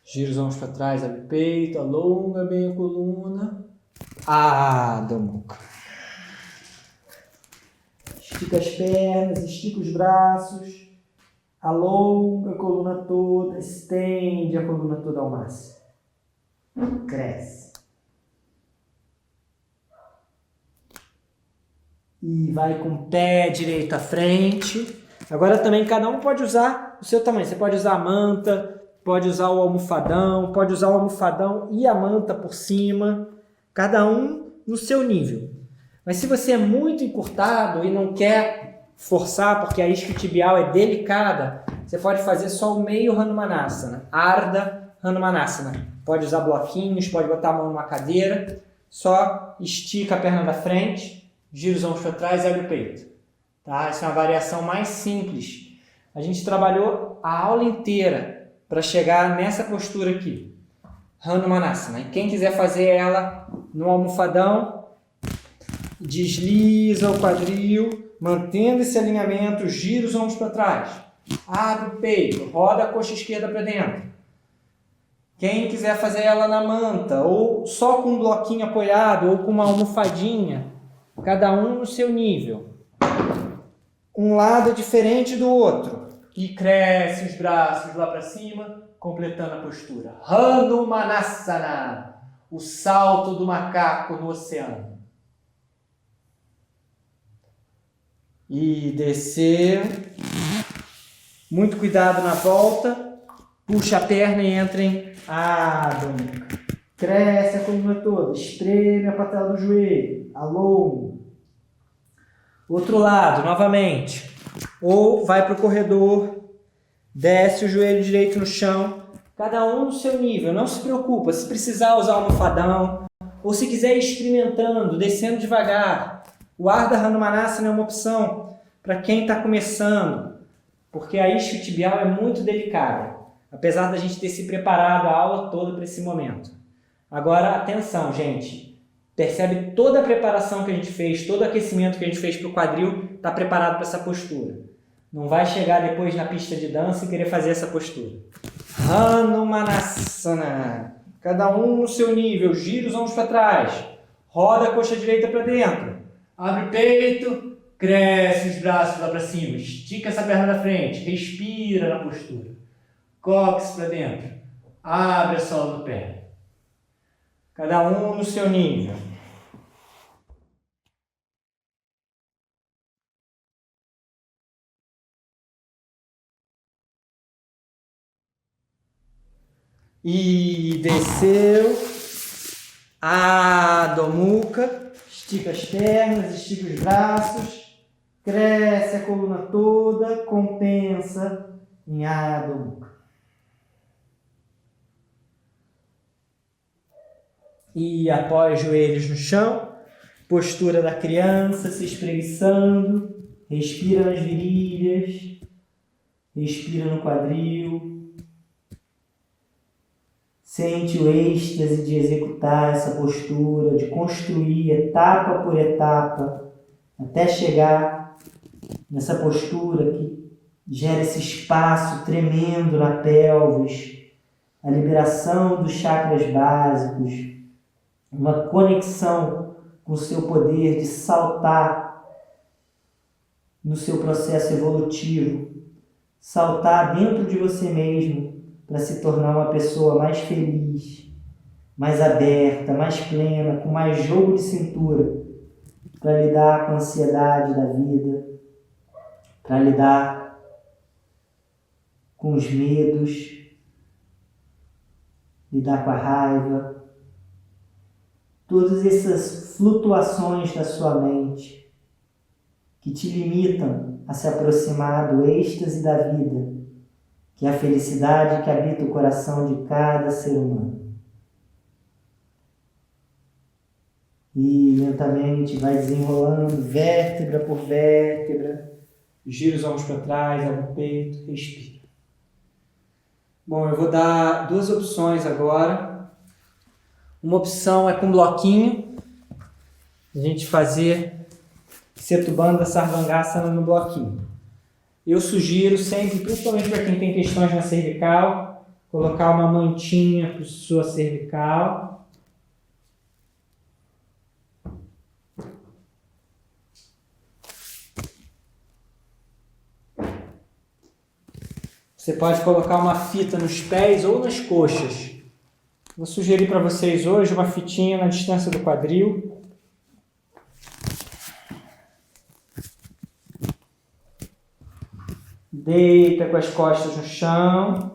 gira os ombros para trás, abre o peito, alonga bem a coluna, Adho Mukha. Estica as pernas, estica os braços, alonga a coluna toda, estende a coluna toda ao máximo, cresce. E vai com o pé direito à frente. Agora também cada um pode usar o seu tamanho. Você pode usar a manta, pode usar o almofadão, pode usar o almofadão e a manta por cima. Cada um no seu nível. Mas se você é muito encurtado e não quer forçar, porque a isquiotibial é delicada, você pode fazer só o meio Hanumanasana, Ardha Hanumanasana. Pode usar bloquinhos, pode botar a mão numa cadeira, só estica a perna da frente, gira os ombros para trás e abre o peito. Tá? Essa é uma variação mais simples. A gente trabalhou a aula inteira para chegar nessa postura aqui. Hanumanasana. E quem quiser fazer ela no almofadão, desliza o quadril, mantendo esse alinhamento, gira os ombros para trás. Abre o peito, roda a coxa esquerda para dentro. Quem quiser fazer ela na manta, ou só com um bloquinho apoiado, ou com uma almofadinha, cada um no seu nível. Um lado é diferente do outro. E cresce os braços lá para cima, completando a postura. Hanumanasana, o salto do macaco no oceano. E descer. Muito cuidado na volta. Puxa a perna e entra em Adho Mukha. Cresce a coluna toda, espreme a patela do joelho, alonga. Outro lado, novamente. Ou vai para o corredor, desce o joelho direito no chão, cada um no seu nível. Não se preocupa, se precisar usar um almofadão, ou se quiser ir experimentando, descendo devagar. O Ardha Hanumanasana é uma opção para quem está começando, porque a isquiotibial é muito delicada, apesar da gente ter se preparado a aula toda para esse momento. Agora, atenção, gente. Percebe toda a preparação que a gente fez, todo o aquecimento que a gente fez para o quadril, está preparado para essa postura. Não vai chegar depois na pista de dança e querer fazer essa postura. Hanumanasana. Cada um no seu nível. Gira os ombros para trás. Roda a coxa direita para dentro. Abre o peito. Cresce os braços lá para cima. Estica essa perna da frente. Respira na postura. Cóccix para dentro. Abre a sola do pé. Cada um no seu nível. E desceu. Adho Mukha. Estica as pernas, estica os braços. Cresce a coluna toda. Compensa em Adho Mukha. E apoia os joelhos no chão. postura da criança, se espreguiçando. Respira nas virilhas. Respira no quadril. Sente o êxtase de executar essa postura, de construir etapa por etapa, até chegar nessa postura que gera esse espaço tremendo na pelvis, a liberação dos chakras básicos, uma conexão com o seu poder de saltar no seu processo evolutivo, saltar dentro de você mesmo para se tornar uma pessoa mais feliz, mais aberta, mais plena, com mais jogo de cintura, para lidar com a ansiedade da vida, para lidar com os medos, lidar com a raiva, todas essas flutuações da sua mente que te limitam a se aproximar do êxtase da vida, que é a felicidade que habita o coração de cada ser humano. E lentamente vai desenrolando vértebra por vértebra, gira os ombros para trás, abre o peito, respira. Bom, eu vou dar duas opções agora. Uma opção é com bloquinho, a gente fazer Setubandha Sarvangasana no bloquinho. Eu sugiro sempre, principalmente para quem tem questões na cervical, colocar uma mantinha para sua cervical. Você pode colocar uma fita nos pés ou nas coxas. Vou sugerir para vocês hoje uma fitinha na distância do quadril. Deita com as costas no chão.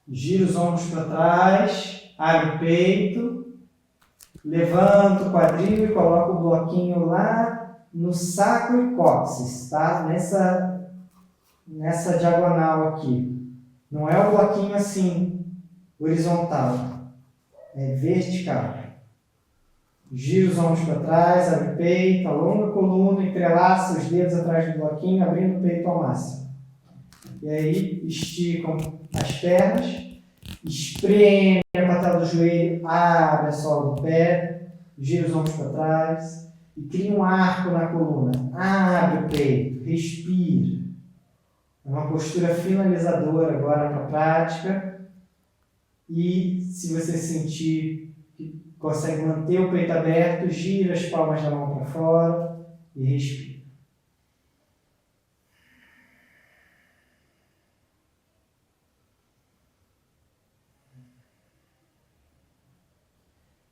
Gira os ombros para trás. Abre o peito. Levanta o quadril e coloca o bloquinho lá no sacro e cóccix, tá? Nessa diagonal aqui. Não é o bloquinho assim, horizontal. É vertical. Gira os ombros para trás, abre o peito, alonga a coluna, entrelaça os dedos atrás do bloquinho, abrindo o peito ao máximo. E aí, esticam as pernas, espreme a patela do joelho, abre a sola do pé, gira os ombros para trás e cria um arco na coluna. Abre o peito, respira. É uma postura finalizadora agora para a prática. E se você sentir que consegue manter o peito aberto, gira as palmas da mão para fora e respira.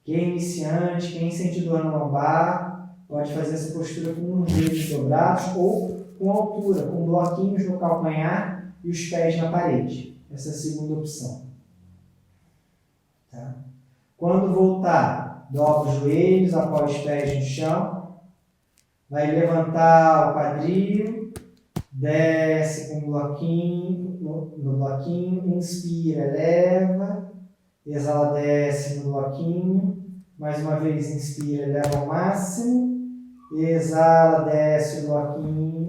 Quem é iniciante, quem sente dor na lombar, pode fazer essa postura com os dedos dobrados ou com altura, com bloquinhos no calcanhar e os pés na parede. Essa é a segunda opção. Tá? Quando voltar, dobra os joelhos, apoia os pés no chão, vai levantar o quadril, desce com o bloquinho, no bloquinho, inspira, eleva, exala, desce no bloquinho, mais uma vez inspira, eleva ao máximo, exala, desce o bloquinho,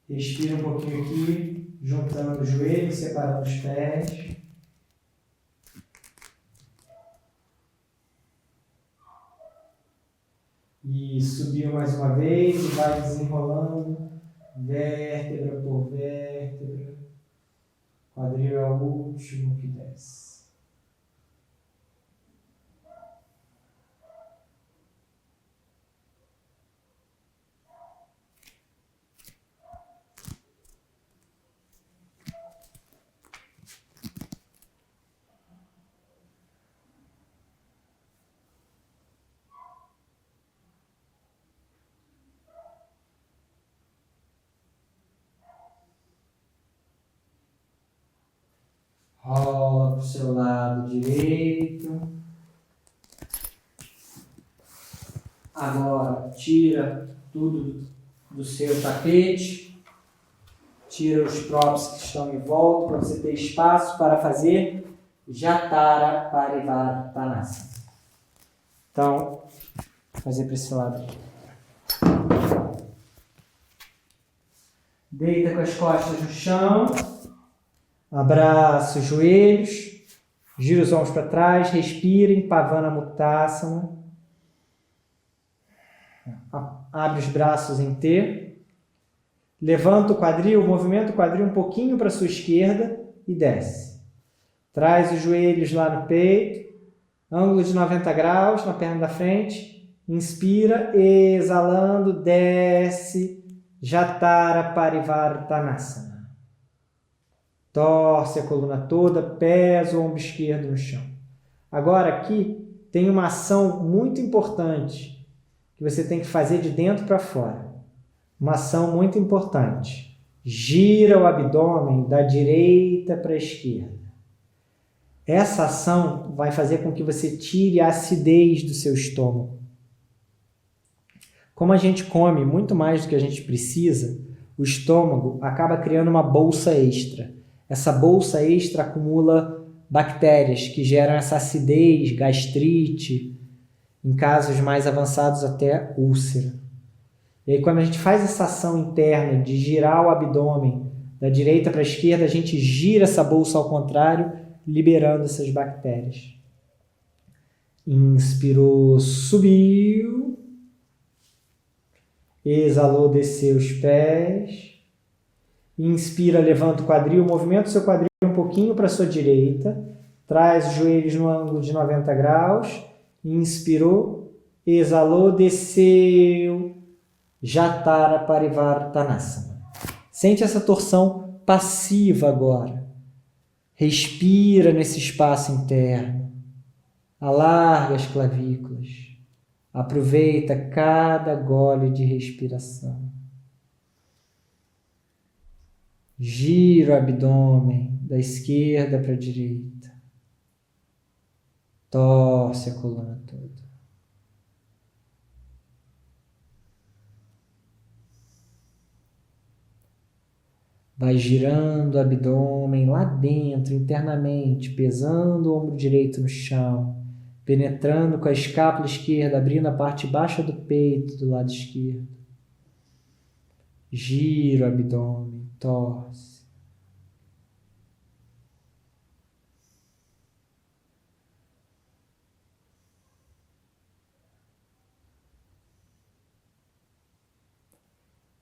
respira um pouquinho aqui, juntando os joelhos, separando os pés. E subiu mais uma vez e vai desenrolando vértebra por vértebra. Quadril é o último que desce. Rola para o seu lado direito. Agora, tira tudo do seu tapete. Tira os props que estão em volta para você ter espaço para fazer Jatara Parivartanasana. Então, vou fazer para esse lado aqui. Deita com as costas no chão, abraça os joelhos, gira os ombros para trás, respira em Pavana Muktasana. Abre os braços em T. Levanta o quadril, movimenta o quadril um pouquinho para a sua esquerda e desce. Traz os joelhos lá no peito, ângulo de 90 graus na perna da frente. Inspira, exalando, desce. Jatara Parivartanasana. Torce a coluna toda, pesa o ombro esquerdo no chão. Agora aqui tem uma ação muito importante que você tem que fazer de dentro para fora. Uma ação muito importante. Gira o abdômen da direita para a esquerda. Essa ação vai fazer com que você tire a acidez do seu estômago. Como a gente come muito mais do que a gente precisa, o estômago acaba criando uma bolsa extra. Essa bolsa extra acumula bactérias que geram essa acidez, gastrite, em casos mais avançados até úlcera. E aí quando a gente faz essa ação interna de girar o abdômen da direita para a esquerda, a gente gira essa bolsa ao contrário, liberando essas bactérias. Inspirou, subiu. Exalou, desceu os pés. Inspira, levanta o quadril, movimenta o seu quadril um pouquinho para a sua direita. Traz os joelhos no ângulo de 90 graus. Inspirou, exalou, desceu. Jatara Parivartanasana. Sente essa torção passiva agora. Respira nesse espaço interno. Alarga as clavículas. Aproveita cada gole de respiração. Gira o abdômen da esquerda para a direita. Torce a coluna toda. Vai girando o abdômen lá dentro, internamente, pesando o ombro direito no chão, penetrando com a escápula esquerda, abrindo a parte baixa do peito do lado esquerdo. Gira o abdômen, torce.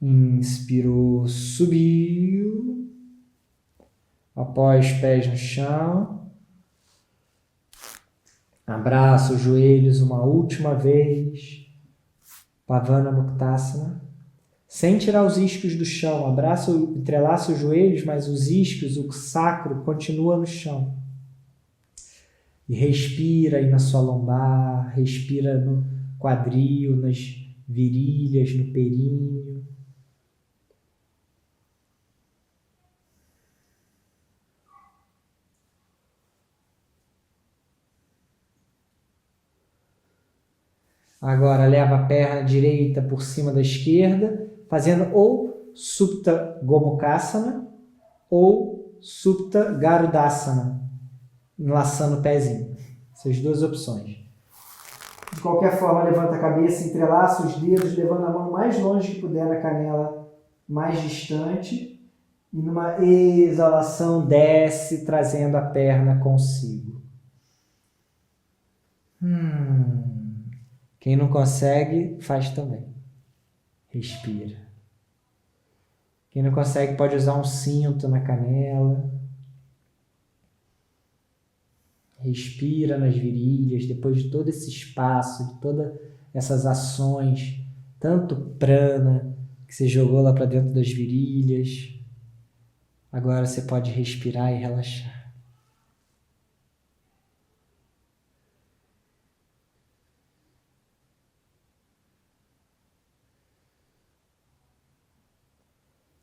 Inspirou, subiu. Apoia os pés no chão. Abraça os joelhos uma última vez. Pavana Muktasana. Sem tirar os isquios do chão. Entrelaça os joelhos, mas os isquios, o sacro, continua no chão. E respira aí na sua lombar. Respira no quadril, nas virilhas, no períneo. Agora leva a perna direita por cima da esquerda, fazendo ou Supta Gomukhasana ou Supta Garudasana, enlaçando o pezinho. Essas duas opções. De qualquer forma, levanta a cabeça, entrelaça os dedos, levando a mão mais longe que puder na canela mais distante. E numa exalação desce, trazendo a perna consigo. Quem não consegue, faz também. Respira. Quem não consegue pode usar um cinto na canela. Respira nas virilhas, depois de todo esse espaço, de todas essas ações, tanto prana que você jogou lá para dentro das virilhas. Agora você pode respirar e relaxar.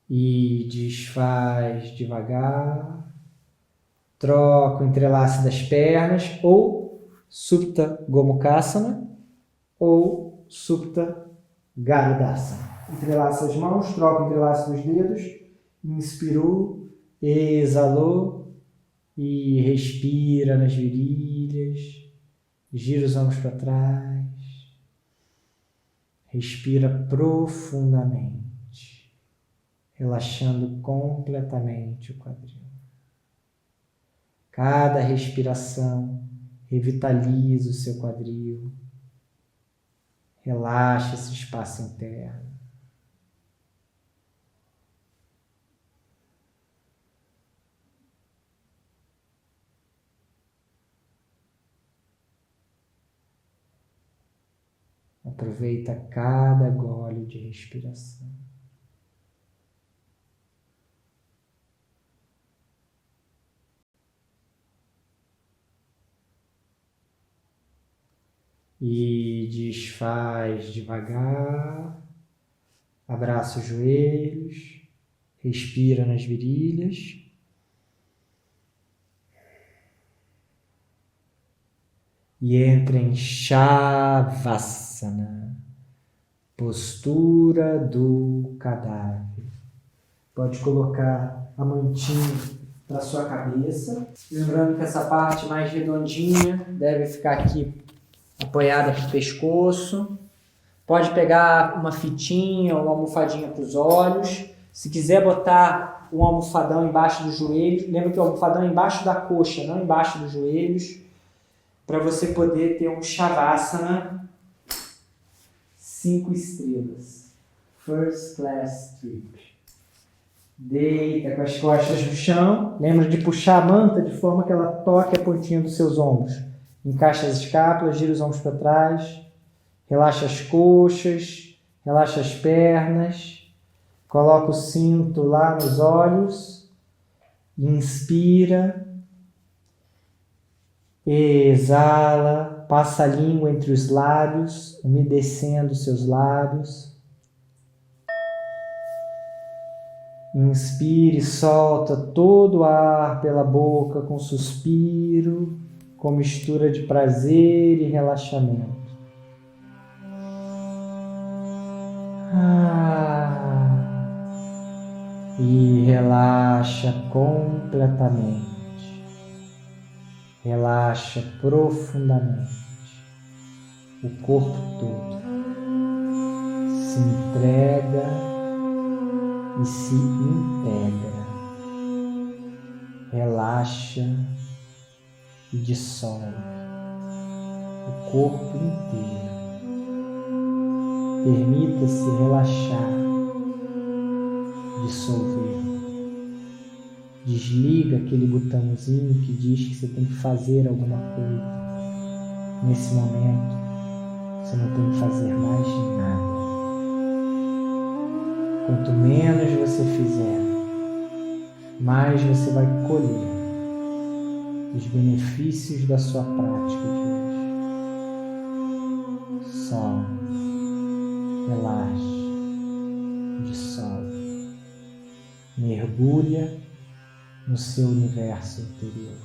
E desfaz devagar. Troca o entrelace das pernas, ou Supta Gomukhasana, ou Supta Garudasana. Entrelaça as mãos, troca o entrelace dos dedos. Inspirou, exalou. E respira nas virilhas, gira os ombros para trás, respira profundamente, relaxando completamente o quadril. Cada respiração revitaliza o seu quadril, relaxa esse espaço interno. Aproveita cada gole de respiração. E desfaz devagar, abraça os joelhos, respira nas virilhas. E entra em Shavasana, postura do cadáver. Pode colocar a mantinha para sua cabeça. Lembrando que essa parte mais redondinha deve ficar aqui apoiada para o pescoço. Pode pegar uma fitinha ou uma almofadinha para os olhos. Se quiser botar um almofadão embaixo dos joelhos, lembra que o almofadão é embaixo da coxa, não embaixo dos joelhos, para você poder ter um Shavasana 5 estrelas. First Class Trip. Deita com as costas no chão. Lembra de puxar a manta de forma que ela toque a pontinha dos seus ombros. Encaixa as escápulas, gira os ombros para trás. Relaxa as coxas, relaxa as pernas. Coloca o cinto lá nos olhos. Inspira. Exala, passa a língua entre os lábios, umedecendo seus lábios. Inspire e solta todo o ar pela boca com suspiro, com mistura de prazer e relaxamento. E relaxa completamente. Relaxa profundamente o corpo todo, se entrega e se integra, relaxa e dissolve o corpo inteiro. Permita-se relaxar, dissolver. Desliga aquele botãozinho que diz que você tem que fazer alguma coisa. Nesse momento, você não tem que fazer mais nada. Quanto menos você fizer, mais você vai colher os benefícios da sua prática de hoje. Solta, relaxa, dissolve, mergulha no seu universo interior.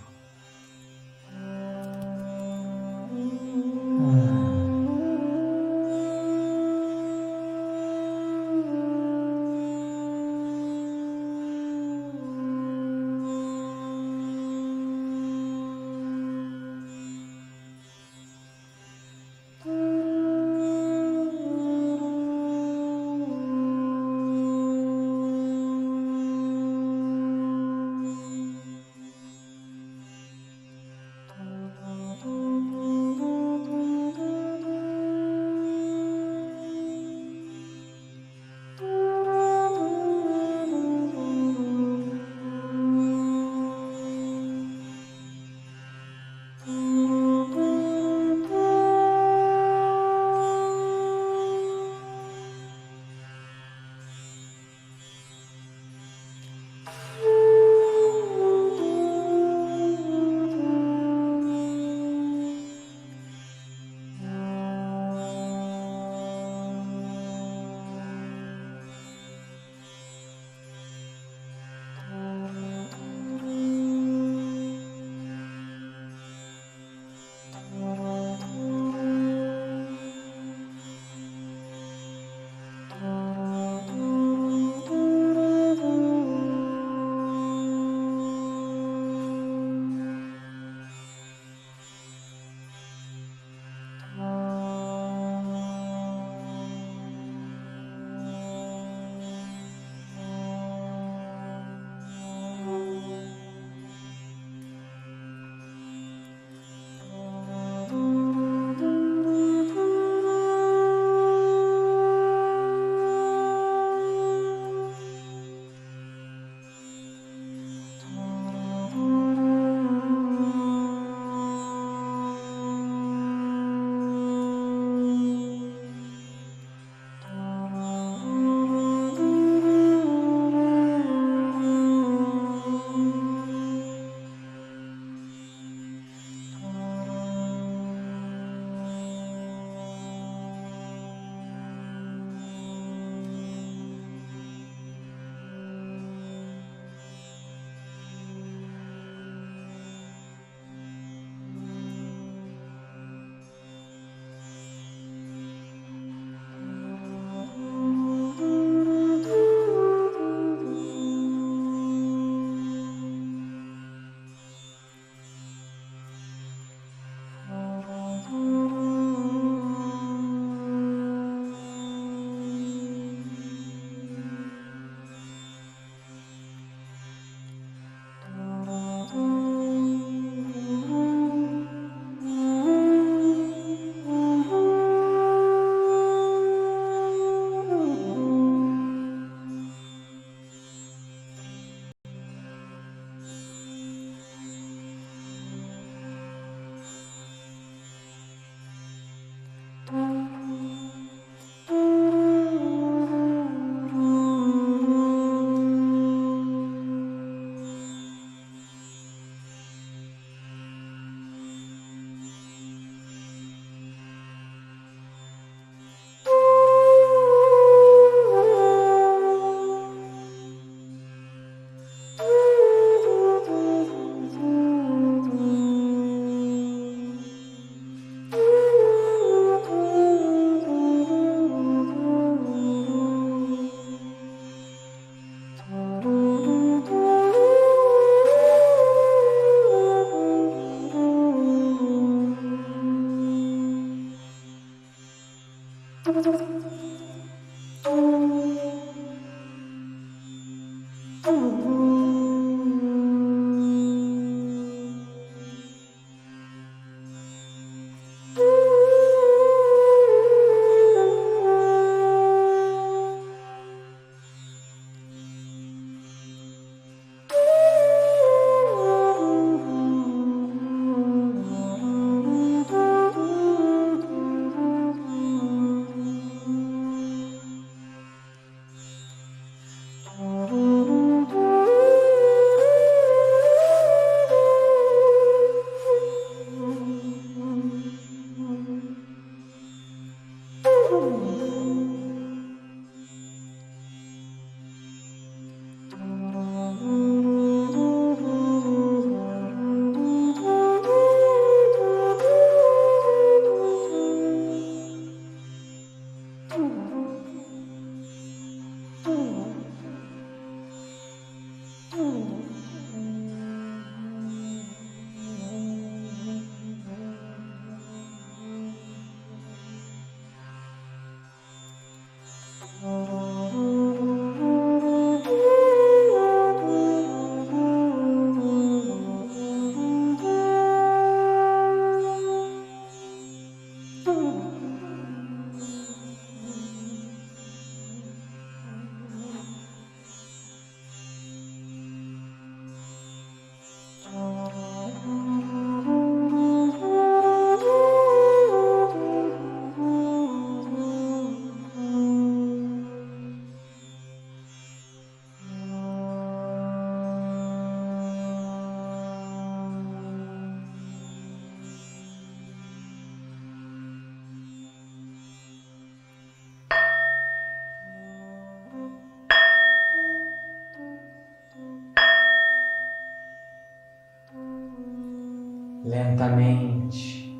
Lentamente,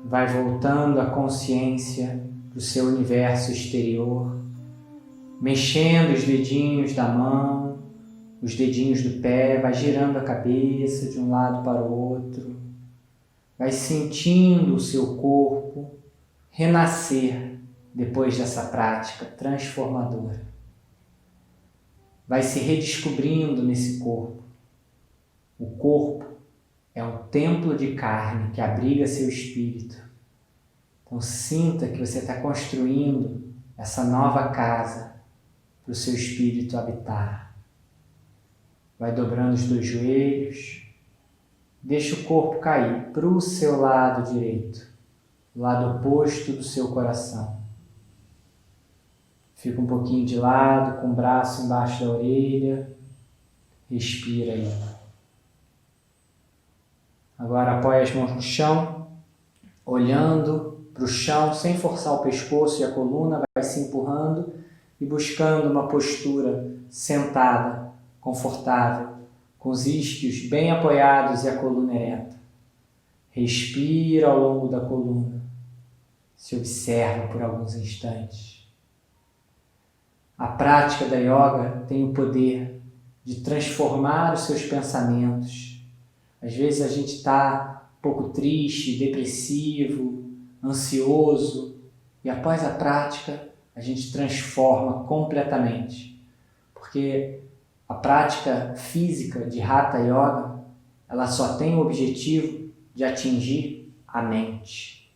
vai voltando a consciência para o seu universo exterior, mexendo os dedinhos da mão, os dedinhos do pé, vai girando a cabeça de um lado para o outro, vai sentindo o seu corpo renascer depois dessa prática transformadora. Vai se redescobrindo nesse corpo. O corpo é um templo de carne que abriga seu espírito. Então sinta que você está construindo essa nova casa para o seu espírito habitar. Vai dobrando os dois joelhos, deixa o corpo cair para o seu lado direito, o lado oposto do seu coração. Fica um pouquinho de lado, com o braço embaixo da orelha, respira aí. Agora apoia as mãos no chão, olhando para o chão, sem forçar o pescoço e a coluna, vai se empurrando e buscando uma postura sentada, confortável, com os isquios bem apoiados e a coluna ereta. Respira ao longo da coluna, se observa por alguns instantes. A prática da yoga tem o poder de transformar os seus pensamentos. Às vezes a gente está um pouco triste, depressivo, ansioso, e após a prática a gente transforma completamente. Porque a prática física de Hatha Yoga, ela só tem o objetivo de atingir a mente.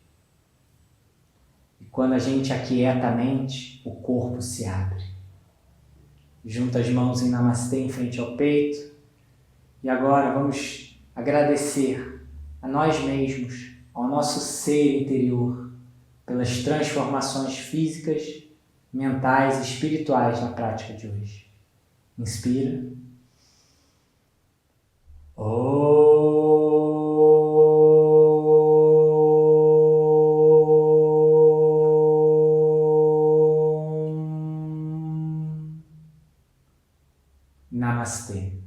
E quando a gente aquieta a mente, o corpo se abre. Junta as mãos em Namastê em frente ao peito. E agora vamos agradecer a nós mesmos, ao nosso ser interior, pelas transformações físicas, mentais e espirituais na prática de hoje. Inspira. Namastê.